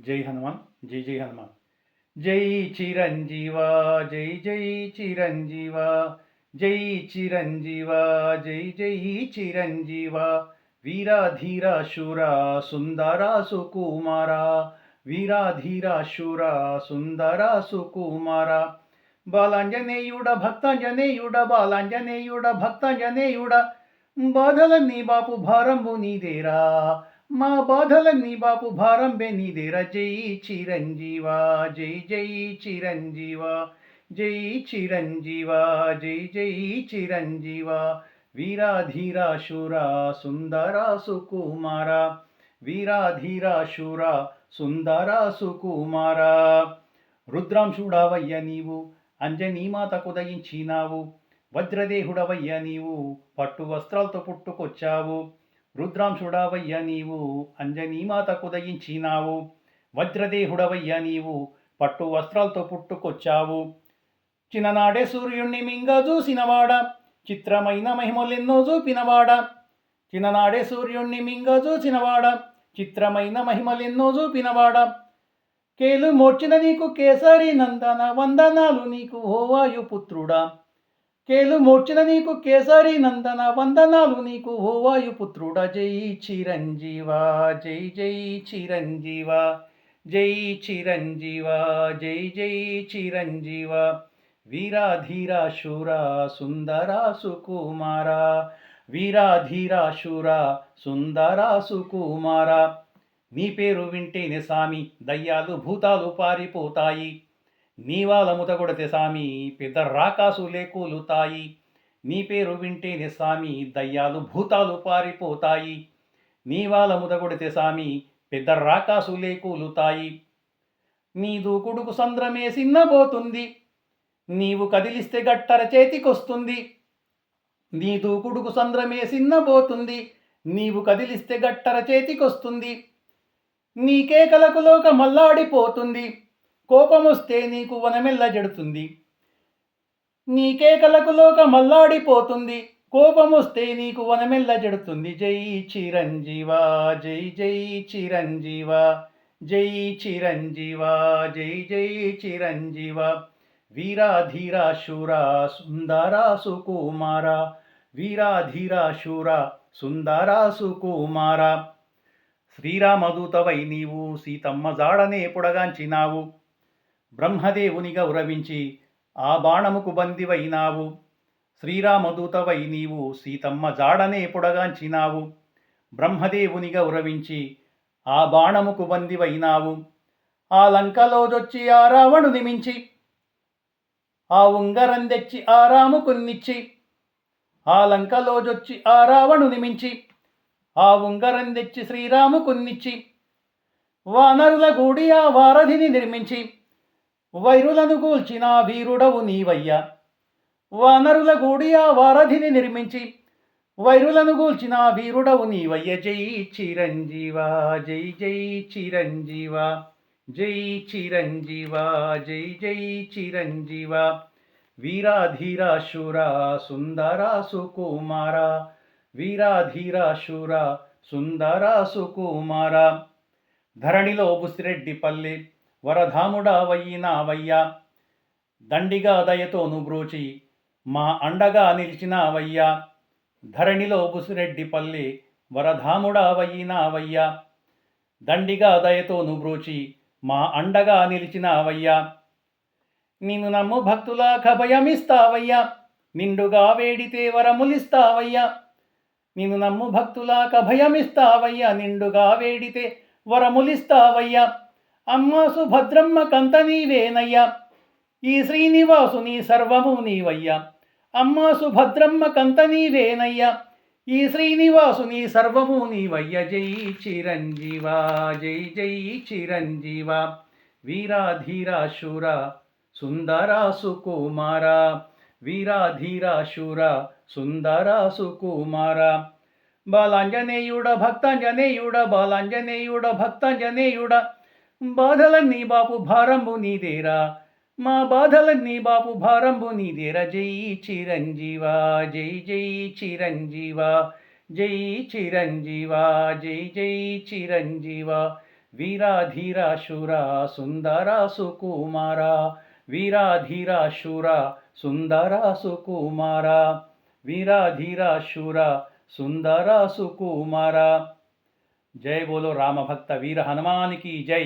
జై హనుమాన్. జై జై హనుమాన్. జై చిరంజీవా, జై జై చిరంజీవా, జై చిరంజీవా, జై జై చిరంజీవా, వీరాధీర శూర సుందర సుకుమార, వీరాధీర శూర సుందర సుకుమార, బాలాంజనేయుడ భక్తాంజనేయుడ, బాలాంజనేయుడ భక్తాంజనేయుడ, బాధలన్నీ బాపు భారంబు నీదేరా, మా బాధలన్నీ బాపు భారంబే నీదేరా. జై చిరంజీవా, జై జై చిరంజీవా, జై చిరంజీవా, జై జై చిరంజీవా, వీరాధీర శూర సుందర సుకుమార, వీరాధీర శూర సుందర సుకుమార, రుద్రాంశుడవయ్య నీవు అంజనీమాతకు దయించినావు, వజ్రదేహుడవయ్య నీవు పట్టు వస్త్రాలతో పుట్టుకొచ్చావు, రుద్రాంశుడవయ్య నీవు అంజనీమాతకు దయించినావు, వజ్రదేహుడవయ్య నీవు పట్టు వస్త్రాలతో పుట్టుకొచ్చావు, చిన్ననాడే సూర్యుణ్ణి మింగ చూసినవాడ, చిత్రమైన మహిమలెన్నో చూపినవాడ, చిన్ననాడే సూర్యుణ్ణి మింగ చూసినవాడ, చిత్రమైన మహిమలెన్నో చూపినవాడ, కేలు మోర్చిన నీకు కేసరి నందన, వందనాలు నీకు ఓ వాయుపుత్రుడా, కేలు మోర్చిన నీకు కేసరి నందన, వందనాలు నీకు ఓ వాయుపుత్రుడా. జై చిరంజీవా, జై జై చిరంజీవా, జై చిరంజీవా, జై జై చిరంజీవా, వీరాధీర శూర సుందర సుకుమార, వీరాధీర శూర సుందర సుకుమార, నీ పేరు వింటేనే సామి దయ్యాలు భూతాలు పారిపోతాయి, నీవాల ముతగొడితే సామి పెద్ద రాకాసులే కూలుతాయి, నీ పేరు వింటేనే సామి దయ్యాలు భూతాలు పారిపోతాయి, నీవాల ముతగొడితే సామి పెద్ద రాకాసులే కూలుతాయి, నీ దూకుడుకు సంద్రమే సిన్నబోతుంది, నీవు కదిలిస్తే గట్టర చేతికొస్తుంది, నీ దూకుడుకు సంద్రమే సిన్నబోతుంది, నీవు కదిలిస్తే గట్టర చేతికొస్తుంది, నీ కేకలకు లోక మల్లాడిపోతుంది, కోపమొస్తే నీకు వనమెల్ల జడుతుంది, నీ కేకలకు లోక మల్లాడిపోతుంది, కోపమొస్తే నీకు వనమెల్ల జడుతుంది. జై చిరంజీవా, జై జై చిరంజీవా, జై చిరంజీవా, జై జై చిరంజీవా, వీరాధీర శూర సుందర సుకుమార, వీరాధీర శూర సుందర సుకుమార, శ్రీరామదూతవై నీవు సీతమ్మ జాడనే పొడగాంచినావు, బ్రహ్మదేవుని గౌరవించి ఆ బాణముకు బందివైనావు, శ్రీరామదూతవై నీవు సీతమ్మ జాడనే పొడగాంచినావు, బ్రహ్మదేవుని గౌరవించి ఆ బాణముకు బందివైనావు, ఆ లంకలో జొచ్చి ఆ రావణుని మించి ఆ ఉంగరం తెచ్చి ఆ రాముకున్నిచ్చి, ఆ లంకలో జొచ్చి ఆ రావణుని మించి ఆ ఉంగరం తెచ్చి శ్రీరాముకున్నిచ్చి, వానరుల గూడి ఆ వారధిని నిర్మించి వైరులను కూల్చిన వీరుడవు నీవయ్యా, వానరుల గూడి ఆ వారధిని నిర్మించి వైరులను కూల్చిన వీరుడవు నీవయ్య. జై చిరంజీవా, జై జై చిరంజీవా, జై చిరంజీవా, జై జై చిరంజీవా, వీరాధీర శూర సుందర సుకుమార, వీరాధీర శూర సుందర సుకుమార, ధరణిలో బుసిరెడ్డి పల్లె వరధాముడవయ్యినావయ్యా, దండిగా దయతోను బ్రోచి మా అండగా నిలిచినావయ్యా, ధరణిలో బుసిరెడ్డి పల్లె వరధాముడవయ్యినావయ్యా, దండిగా దయతోను బ్రోచి మా అండగా నిలిచినావయ్యా, నిన్ను నమ్ము భక్తులాక భయమిస్తావయ్యా, నిండుగా వేడితే వరములిస్తావయ్యా, నిన్ను నమ్ము భక్తులాక భయమిస్తావయ్యా, నిండుగా వేడితే వరములిస్తావయ్యా, అమ్మ సుభద్రమ్మ కంత నీవేనయ్యా, ఈ శ్రీనివాసుని సర్వము నీవయ్యా, అమ్మ సుభద్రమ్మ కంత నీవేనయ్యా, ఈ శ్రీనివాసుని సర్వము నీవయ్య. జై చిరంజీవా, జై జై చిరంజీవా, వీరాధీర శూర సుందర సుకుమార, వీరాధీర శూర సుందర సుకుమార, బాలాంజనేయుడ భక్తాంజనేయుడ, బాలాంజనేయుడ భక్తాంజనేయుడ, బాధలన్నీ బాపు భారంబు నీదేరా, మా బాధలన్నీ బాపు భారంబు నీదేరా. జై చిరంజీవా, జై జై చిరంజీవా, జై చిరంజీవా, జై జై చిరంజీవా, వీరాధీర శూర సుందర సుకుమార, వీరాధీర శూర సుందర సుకుమార, వీరాధీర శూర సుందర సుకుమార. జై బోలో రామభక్త వీర హనుమానికి జై.